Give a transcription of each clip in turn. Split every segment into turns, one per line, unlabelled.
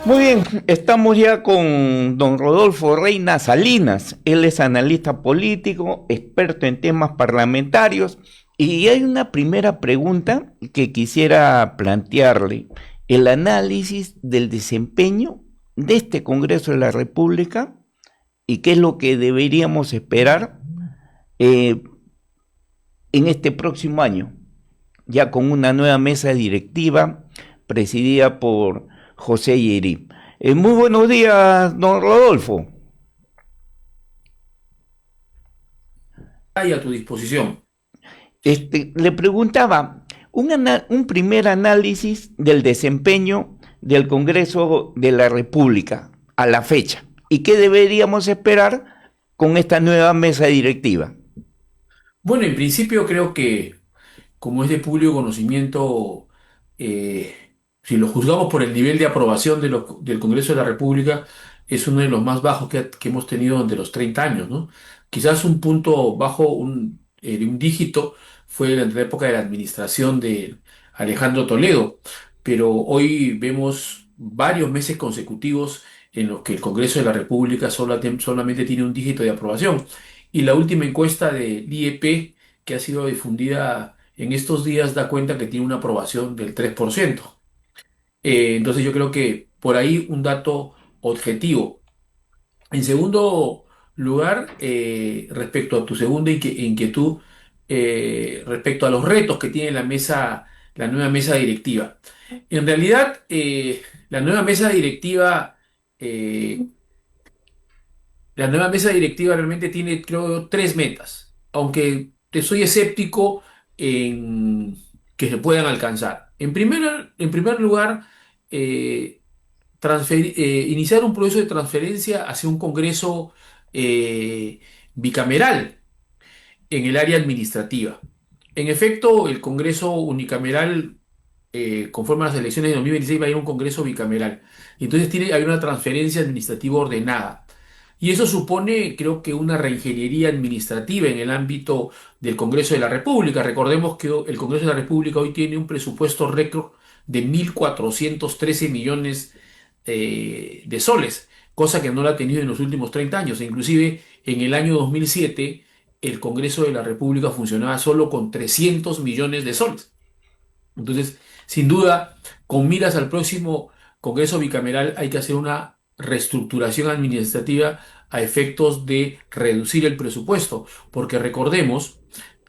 Muy bien, estamos ya con don Rodolfo Reina Salinas. Él es analista político, experto en temas parlamentarios. Y hay una primera pregunta que quisiera plantearle. El análisis del desempeño de este Congreso de la República y qué es lo que deberíamos esperar eh, en este próximo año, ya con una nueva mesa directiva presidida por José Yerí. Muy buenos días, don Rodolfo.
Ahí a tu disposición.
Le preguntaba, un primer análisis del desempeño del Congreso de la República a la fecha y qué deberíamos esperar con esta nueva mesa directiva.
Bueno, en principio creo que, como es de público conocimiento, si lo juzgamos por el nivel de aprobación del Congreso de la República, es uno de los más bajos que hemos tenido durante los 30 años, ¿no? Quizás un punto bajo, de un dígito, fue en la época de la administración de Alejandro Toledo, pero hoy vemos varios meses consecutivos en los que el Congreso de la República solamente tiene un dígito de aprobación. Y la última encuesta del IEP que ha sido difundida en estos días da cuenta que tiene una aprobación del 3%. Entonces yo creo que por ahí un dato objetivo. En segundo lugar, respecto a tu segunda inquietud, respecto a los retos que tiene la nueva mesa directiva. En realidad, la nueva mesa directiva, eh, la nueva mesa directiva realmente tiene, creo, tres metas, aunque te soy escéptico en que se puedan alcanzar. En primer lugar, eh, iniciar un proceso de transferencia hacia un Congreso bicameral en el área administrativa. En efecto, el Congreso unicameral, conforme a las elecciones de 2026, va a ir a un Congreso bicameral. Entonces tiene que haber una transferencia administrativa ordenada. Y eso supone, creo que, una reingeniería administrativa en el ámbito del Congreso de la República. Recordemos que el Congreso de la República hoy tiene un presupuesto récord de 1.413 millones de soles, cosa que no la ha tenido en los últimos 30 años. E inclusive en el año 2007 el Congreso de la República funcionaba solo con 300 millones de soles. Entonces, sin duda, con miras al próximo Congreso bicameral hay que hacer una reestructuración administrativa a efectos de reducir el presupuesto, porque recordemos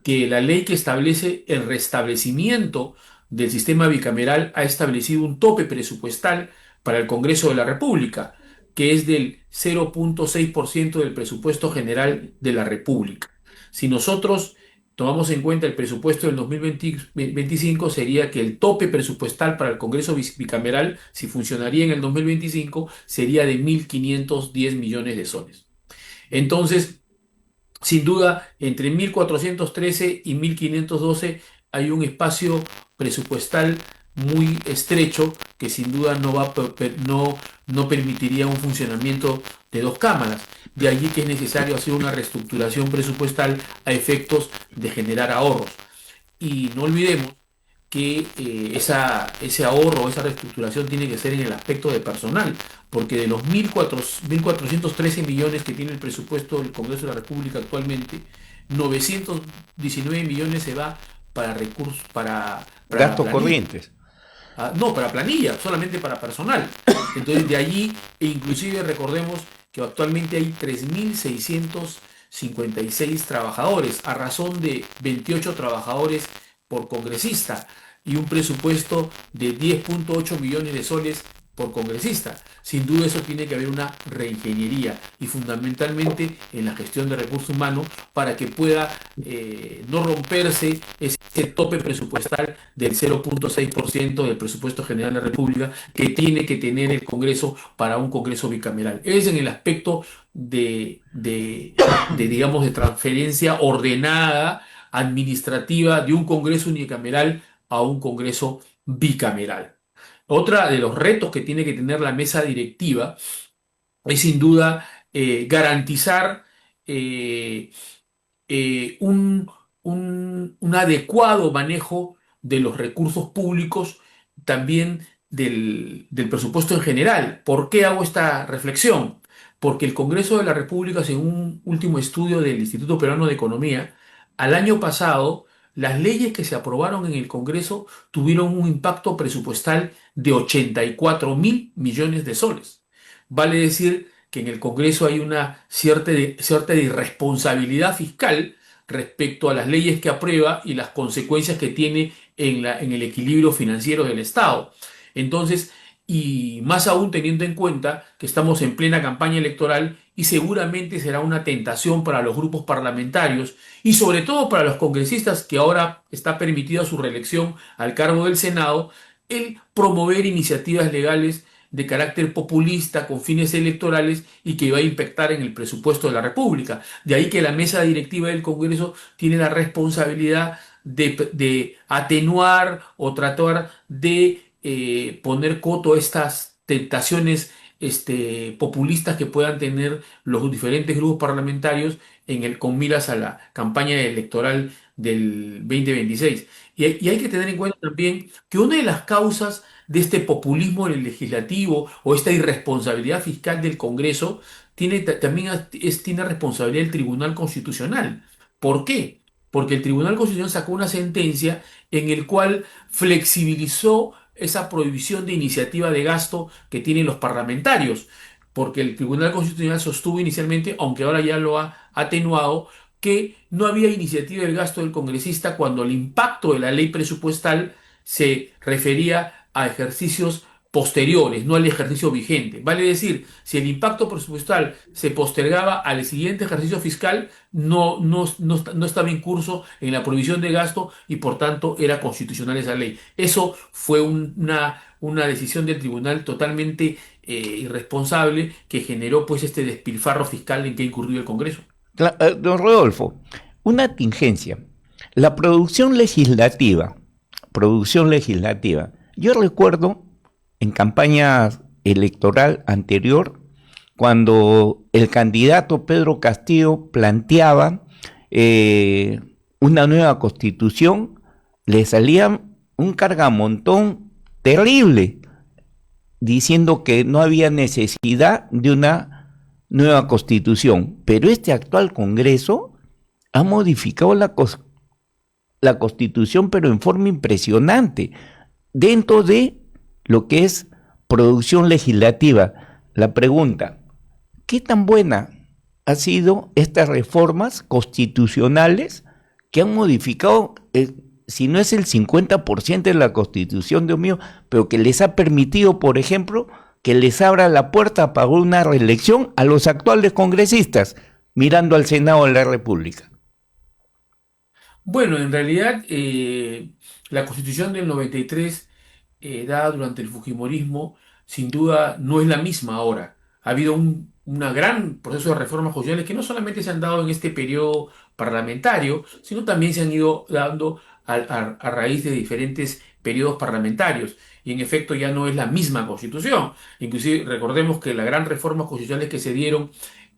que la ley que establece el restablecimiento del sistema bicameral ha establecido un tope presupuestal para el Congreso de la República, que es del 0,6% del presupuesto general de la República. Si nosotros tomamos en cuenta el presupuesto del 2025, sería que el tope presupuestal para el Congreso bicameral, si funcionaría en el 2025, sería de 1.510 millones de soles. Entonces, sin duda, entre 1.413 y 1.512 hay un espacio presupuestal muy estrecho que sin duda no permitiría un funcionamiento de dos cámaras. De allí que es necesario hacer una reestructuración presupuestal a efectos de generar ahorros. Y no olvidemos que ese ahorro, esa reestructuración tiene que ser en el aspecto de personal, porque de los 1.413 millones que tiene el presupuesto del Congreso de la República actualmente, 919 millones se va para recursos, para
Gastos
planilla.
corrientes.
No, para planilla, solamente para personal. Entonces, de allí, e inclusive recordemos que actualmente hay 3.656 trabajadores, a razón de 28 trabajadores por congresista y un presupuesto de 10,8 millones de soles por congresista. Sin duda eso tiene que haber una reingeniería y fundamentalmente en la gestión de recursos humanos para que pueda no romperse ese tope presupuestal del 0,6% del presupuesto general de la República que tiene que tener el Congreso para un Congreso bicameral. Es en el aspecto digamos, de transferencia ordenada, administrativa, de un Congreso unicameral a un Congreso bicameral. Otra de los retos que tiene que tener la mesa directiva es sin duda garantizar eh, un adecuado manejo de los recursos públicos, también del presupuesto en general. ¿Por qué hago esta reflexión? Porque el Congreso de la República, según un último estudio del Instituto Peruano de Economía, al año pasado, las leyes que se aprobaron en el Congreso tuvieron un impacto presupuestal de 84.000 millones de soles. Vale decir que en el Congreso hay una cierta irresponsabilidad fiscal respecto a las leyes que aprueba y las consecuencias que tiene en el equilibrio financiero del Estado. Entonces, y más aún teniendo en cuenta que estamos en plena campaña electoral y seguramente será una tentación para los grupos parlamentarios y sobre todo para los congresistas que ahora está permitida su reelección al cargo del Senado, el promover iniciativas legales de carácter populista con fines electorales y que va a impactar en el presupuesto de la República. De ahí que la mesa directiva del Congreso tiene la responsabilidad de atenuar o tratar de poner coto a estas tentaciones populistas que puedan tener los diferentes grupos parlamentarios con miras a la campaña electoral del 2026. Y hay que tener en cuenta también que una de las causas de este populismo en el legislativo o esta irresponsabilidad fiscal del Congreso también tiene responsabilidad el Tribunal Constitucional. ¿Por qué? Porque el Tribunal Constitucional sacó una sentencia en el cual flexibilizó esa prohibición de iniciativa de gasto que tienen los parlamentarios, porque el Tribunal Constitucional sostuvo inicialmente, aunque ahora ya lo ha atenuado, que no había iniciativa del gasto del congresista cuando el impacto de la ley presupuestal se refería a ejercicios posteriores, no al ejercicio vigente. Vale decir, si el impacto presupuestal se postergaba al siguiente ejercicio fiscal, no estaba en curso en la prohibición de gasto y por tanto era constitucional esa ley. Eso fue una decisión del tribunal totalmente irresponsable que generó pues este despilfarro fiscal en que ha incurrido el Congreso.
Don Rodolfo, una tingencia. La producción legislativa. Yo recuerdo en campaña electoral anterior, cuando el candidato Pedro Castillo planteaba una nueva constitución, le salía un cargamontón terrible, diciendo que no había necesidad de una nueva constitución. Pero este actual Congreso ha modificado la constitución, pero en forma impresionante, dentro de lo que es producción legislativa. La pregunta, ¿qué tan buena han sido estas reformas constitucionales que han modificado, si no es el 50% de la Constitución, Dios mío, pero que les ha permitido, por ejemplo, que les abra la puerta para una reelección a los actuales congresistas, mirando al Senado de la República?
Bueno, en realidad la Constitución del 93 dada durante el Fujimorismo, sin duda no es la misma ahora. Ha habido un gran proceso de reformas constitucionales que no solamente se han dado en este periodo parlamentario, sino también se han ido dando a raíz de diferentes periodos parlamentarios. Y en efecto ya no es la misma Constitución. Inclusive recordemos que las grandes reformas constitucionales que se dieron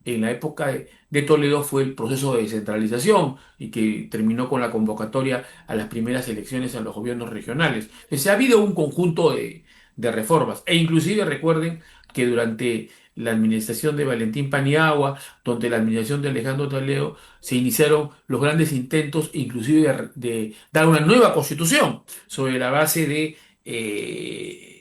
en la época de Toledo fue el proceso de descentralización y que terminó con la convocatoria a las primeras elecciones a los gobiernos regionales. Entonces, ha habido un conjunto de reformas e inclusive recuerden que durante la administración de Valentín Paniagua, durante la administración de Alejandro Toledo, se iniciaron los grandes intentos inclusive de dar una nueva constitución sobre la base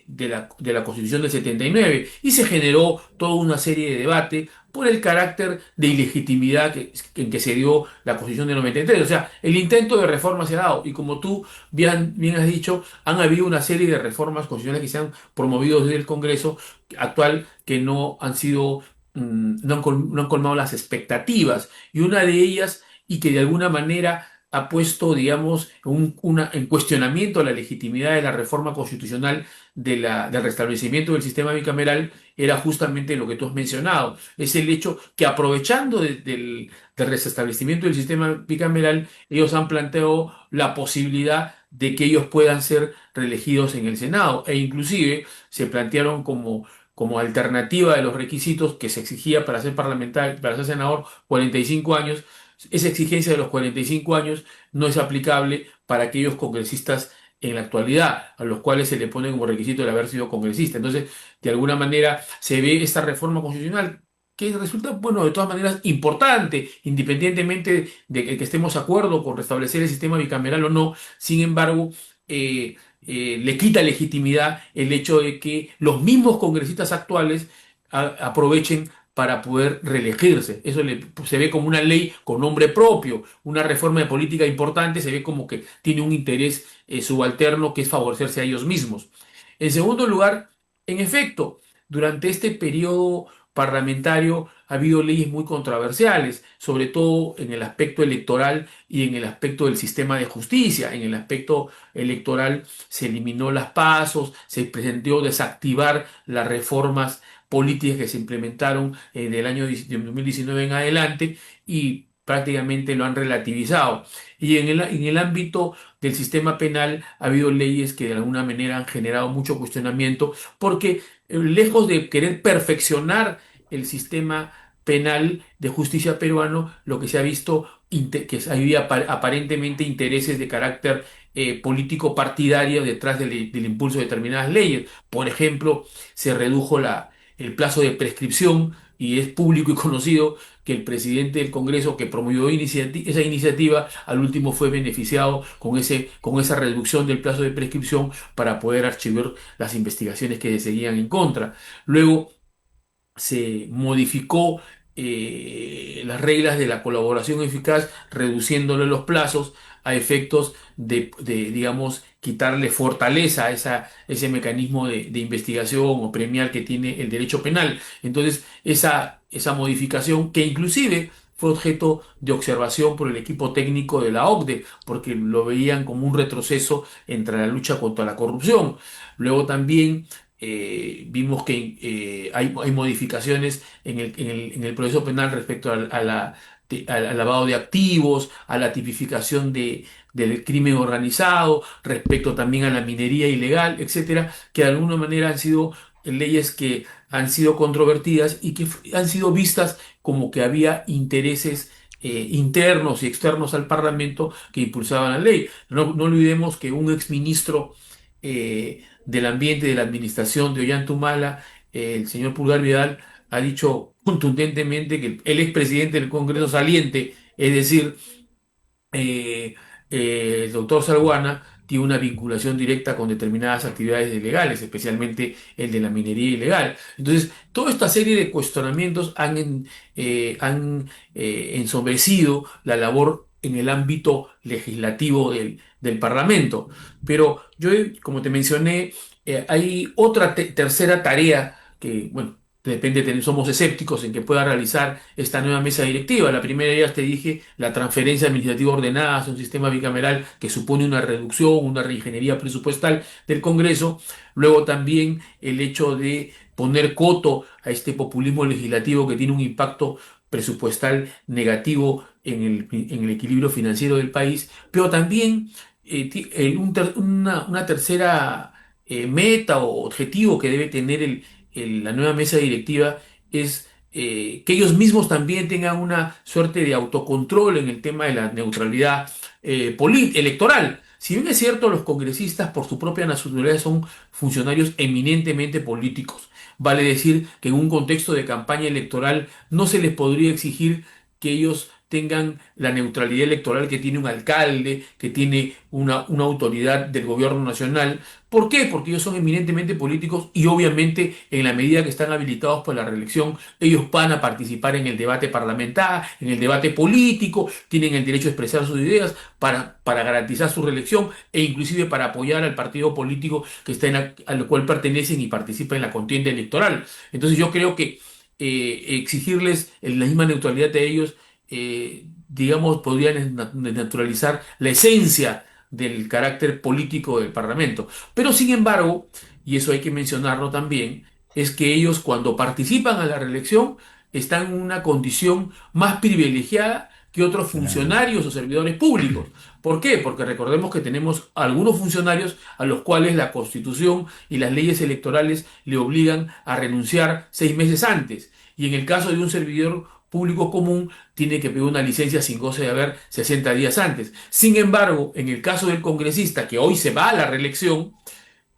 de la Constitución del 79 y se generó toda una serie de debate por el carácter de ilegitimidad en que se dio la Constitución del 93. O sea, el intento de reforma se ha dado y como tú bien has dicho, han habido una serie de reformas constitucionales que se han promovido desde el Congreso actual que no han sido, no han colmado las expectativas y una de ellas y que de alguna manera ha puesto, digamos, en cuestionamiento la legitimidad de la reforma constitucional del restablecimiento del sistema bicameral, era justamente lo que tú has mencionado. Es el hecho que aprovechando del restablecimiento del sistema bicameral, ellos han planteado la posibilidad de que ellos puedan ser reelegidos en el Senado e inclusive se plantearon como alternativa de los requisitos que se exigía para ser parlamentario, para ser senador, 45 años. Esa exigencia de los 45 años no es aplicable para aquellos congresistas en la actualidad, a los cuales se le pone como requisito el haber sido congresista. Entonces, de alguna manera se ve esta reforma constitucional que resulta, bueno, de todas maneras importante, independientemente de que estemos de acuerdo con restablecer el sistema bicameral o no. Sin embargo, le quita legitimidad el hecho de que los mismos congresistas actuales aprovechen para poder reelegirse. Eso se ve como una ley con nombre propio, una reforma de política importante, se ve como que tiene un interés subalterno que es favorecerse a ellos mismos. En segundo lugar, en efecto, durante este periodo parlamentario ha habido leyes muy controversiales, sobre todo en el aspecto electoral y en el aspecto del sistema de justicia. En el aspecto electoral se eliminó las PASOs, se pretendió desactivar las reformas políticas que se implementaron del año 2019 en adelante y prácticamente lo han relativizado. Y en el ámbito del sistema penal ha habido leyes que de alguna manera han generado mucho cuestionamiento porque lejos de querer perfeccionar el sistema penal de justicia peruano, lo que se ha visto que había aparentemente intereses de carácter político partidario detrás del impulso de determinadas leyes. Por ejemplo, se redujo el plazo de prescripción y es público y conocido que el presidente del Congreso que promovió esa iniciativa al último fue beneficiado con esa reducción del plazo de prescripción para poder archivar las investigaciones que se seguían en contra. Luego se modificó las reglas de la colaboración eficaz, reduciéndole los plazos a efectos digamos, quitarle fortaleza a ese mecanismo de investigación o premial que tiene el derecho penal. Entonces, esa modificación, que inclusive fue objeto de observación por el equipo técnico de la OCDE, porque lo veían como un retroceso entre la lucha contra la corrupción. Luego también vimos que hay modificaciones en el proceso penal respecto al lavado de activos, a la tipificación del crimen organizado, respecto también a la minería ilegal, etcétera, que de alguna manera han sido leyes que han sido controvertidas y que han sido vistas como que había intereses internos y externos al Parlamento que impulsaban la ley. No olvidemos que un exministro del ambiente de la administración de Ollantumala, el señor Pulgar Vidal, ha dicho contundentemente que el expresidente del Congreso saliente, es decir, eh, el doctor Salguana, tiene una vinculación directa con determinadas actividades ilegales, especialmente el de la minería ilegal. Entonces, toda esta serie de cuestionamientos han ensombrecido la labor en el ámbito legislativo del Parlamento. Pero yo, como te mencioné, hay otra tercera tarea que, bueno, depende, somos escépticos en que pueda realizar esta nueva mesa directiva. La primera ya te dije, la transferencia administrativa ordenada hacia un sistema bicameral que supone una reducción, una reingeniería presupuestal del Congreso. Luego también el hecho de poner coto a este populismo legislativo que tiene un impacto presupuestal negativo en el equilibrio financiero del país, pero también una tercera meta o objetivo que debe tener la nueva mesa directiva es que ellos mismos también tengan una suerte de autocontrol en el tema de la neutralidad electoral. Si bien es cierto, los congresistas por su propia nacionalidad son funcionarios eminentemente políticos, vale decir que en un contexto de campaña electoral no se les podría exigir que ellos tengan la neutralidad electoral que tiene un alcalde, que tiene una autoridad del gobierno nacional. ¿Por qué? Porque ellos son eminentemente políticos y obviamente en la medida que están habilitados por la reelección, ellos van a participar en el debate parlamentario, en el debate político, tienen el derecho a expresar sus ideas para garantizar su reelección e inclusive para apoyar al partido político que está al cual pertenecen y participa en la contienda electoral. Entonces yo creo que exigirles la misma neutralidad de ellos digamos, podrían desnaturalizar la esencia del carácter político del Parlamento. Pero sin embargo, y eso hay que mencionarlo también, es que ellos cuando participan a la reelección están en una condición más privilegiada que otros
Claro.
funcionarios o servidores públicos. ¿Por qué? Porque recordemos que tenemos algunos funcionarios a los cuales la Constitución y las leyes electorales le obligan a renunciar 6 meses antes. Y en el caso de un servidor público común tiene que pedir una licencia sin goce de haber 60 días antes. Sin embargo, en el caso del congresista que hoy se va a la reelección,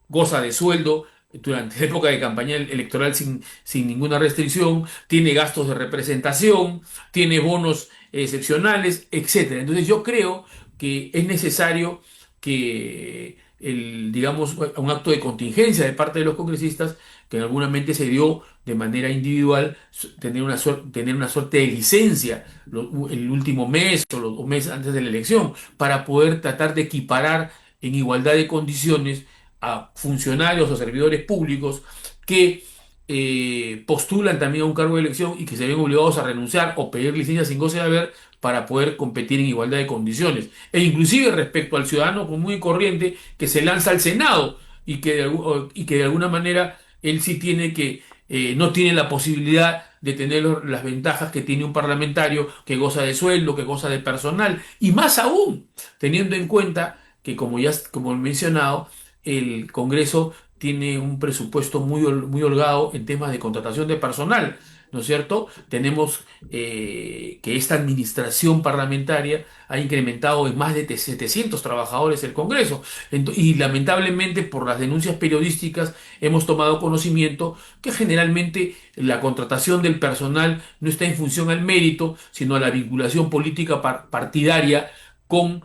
goza de sueldo durante la época de campaña electoral sin ninguna restricción, tiene gastos de representación, tiene bonos excepcionales, etcétera. Entonces yo creo que es necesario que digamos, un acto de contingencia de parte de los congresistas, que alguna mente se dio de manera individual, tener una suerte de licencia el último mes o los meses antes de la elección, para poder tratar de equiparar en igualdad de condiciones a funcionarios o servidores públicos que postulan también a un cargo de elección y que se ven obligados a renunciar o pedir licencia sin goce de haber para poder competir en igualdad de condiciones. E inclusive respecto al ciudadano común y corriente que se lanza al Senado y que de alguna manera él sí tiene que, no tiene la posibilidad de tener las ventajas que tiene un parlamentario que goza de sueldo, que goza de personal, y más aún, teniendo en cuenta que, como he mencionado, el Congreso tiene un presupuesto muy holgado en temas de contratación de personal, ¿no es cierto? Tenemos que esta administración parlamentaria ha incrementado en más de 700 trabajadores el Congreso. Y lamentablemente por las denuncias periodísticas hemos tomado conocimiento que generalmente la contratación del personal no está en función al mérito, sino a la vinculación política partidaria con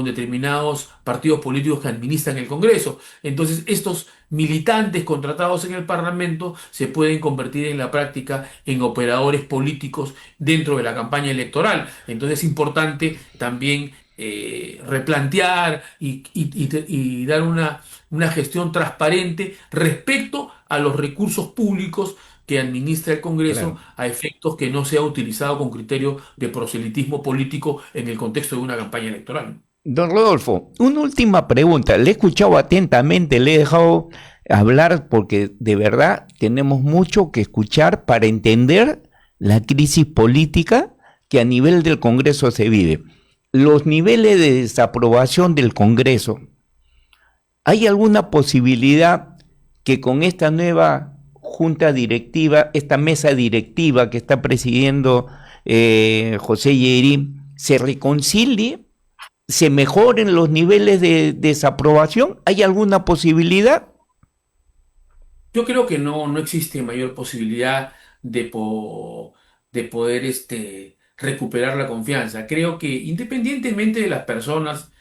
determinados partidos políticos que administran el Congreso. Entonces, estos militantes contratados en el Parlamento se pueden convertir en la práctica en operadores políticos dentro de la campaña electoral. Entonces, es importante también replantear y dar una gestión transparente respecto a los recursos públicos que administra el Congreso
Claro.
a efectos que no sea utilizado con criterio de proselitismo político en el contexto de una campaña electoral.
Don Rodolfo, una última pregunta. Le he escuchado atentamente, le he dejado hablar porque de verdad tenemos mucho que escuchar para entender la crisis política que a nivel del Congreso se vive. Los niveles de desaprobación del Congreso, ¿hay alguna posibilidad que con esta nueva junta directiva, esta mesa directiva que está presidiendo José Llerí, se reconcilie, se mejoren los niveles de desaprobación? ¿Hay alguna posibilidad?
Yo creo que no existe mayor posibilidad de poder recuperar la confianza. Creo que independientemente de las personas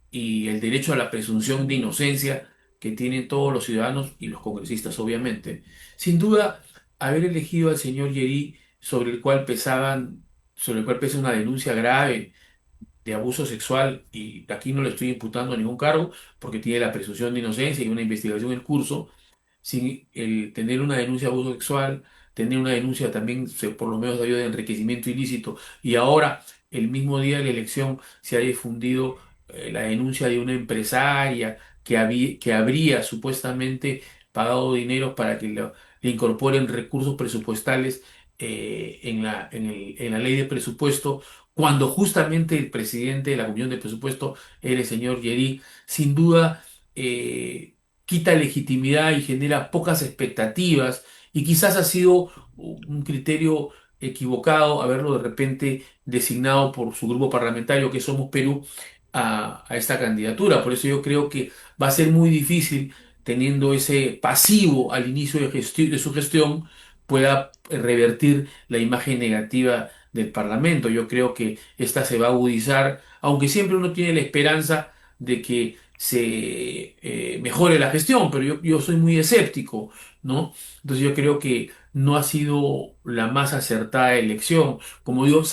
y el derecho a la presunción de inocencia que tienen todos los ciudadanos y los congresistas, obviamente. Sin duda, haber elegido al señor Yeri, sobre el cual pesa una denuncia grave de abuso sexual, y aquí no le estoy imputando ningún cargo, porque tiene la presunción de inocencia y una investigación en curso, sin el tener una denuncia de abuso sexual, tener una denuncia también, por lo menos de enriquecimiento ilícito, y ahora, el mismo día de la elección, se ha difundido la denuncia de una empresaria que habría supuestamente pagado dinero para que le incorporen recursos presupuestales en la ley de presupuesto, cuando justamente el presidente de la Comisión de Presupuesto era el señor Yeri. Sin duda, quita legitimidad y genera pocas expectativas, y quizás ha sido un criterio equivocado haberlo de repente designado por su grupo parlamentario, que Somos Perú, a esta candidatura. Por eso yo creo que va a ser muy difícil, teniendo ese pasivo al inicio de su gestión, pueda revertir la imagen negativa del Parlamento. Yo creo que esta se va a agudizar, aunque siempre uno tiene la esperanza de que se mejore la gestión, pero yo soy muy escéptico, ¿no? Entonces yo creo que no ha sido la más acertada elección, como digo,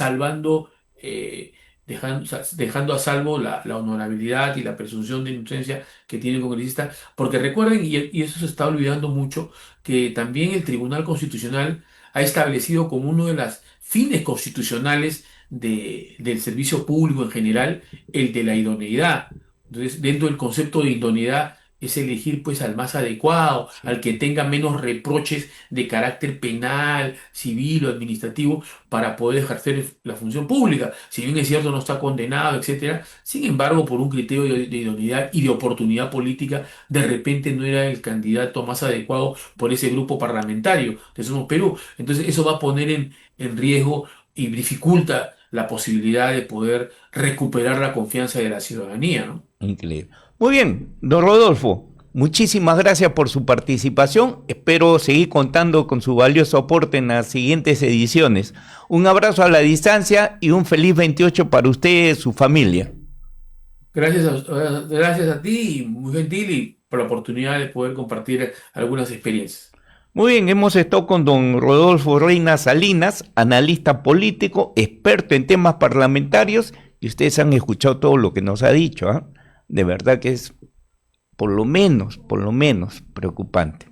eh, dejando a salvo la honorabilidad y la presunción de inocencia que tiene el congresista, porque recuerden, y eso se está olvidando mucho, que también el Tribunal Constitucional ha establecido como uno de los fines constitucionales del servicio público en general el de la idoneidad. Entonces, dentro del concepto de idoneidad es elegir pues al más adecuado, al que tenga menos reproches de carácter penal, civil o administrativo para poder ejercer la función pública. Si bien es cierto no está condenado, etcétera, sin embargo, por un criterio de idoneidad y de oportunidad política, de repente no era el candidato más adecuado por ese grupo parlamentario de Somos Perú. Entonces eso va a poner en riesgo y dificulta la posibilidad de poder recuperar la confianza de la ciudadanía, ¿no?
Increíble. Muy bien, don Rodolfo, muchísimas gracias por su participación. Espero seguir contando con su valioso aporte en las siguientes ediciones. Un abrazo a la distancia y un feliz 28 para usted y su familia.
Gracias a ti, muy gentil y por la oportunidad de poder compartir algunas experiencias.
Muy bien, hemos estado con don Rodolfo Reina Salinas, analista político, experto en temas parlamentarios, y ustedes han escuchado todo lo que nos ha dicho, ¿ah? De verdad que es por lo menos preocupante.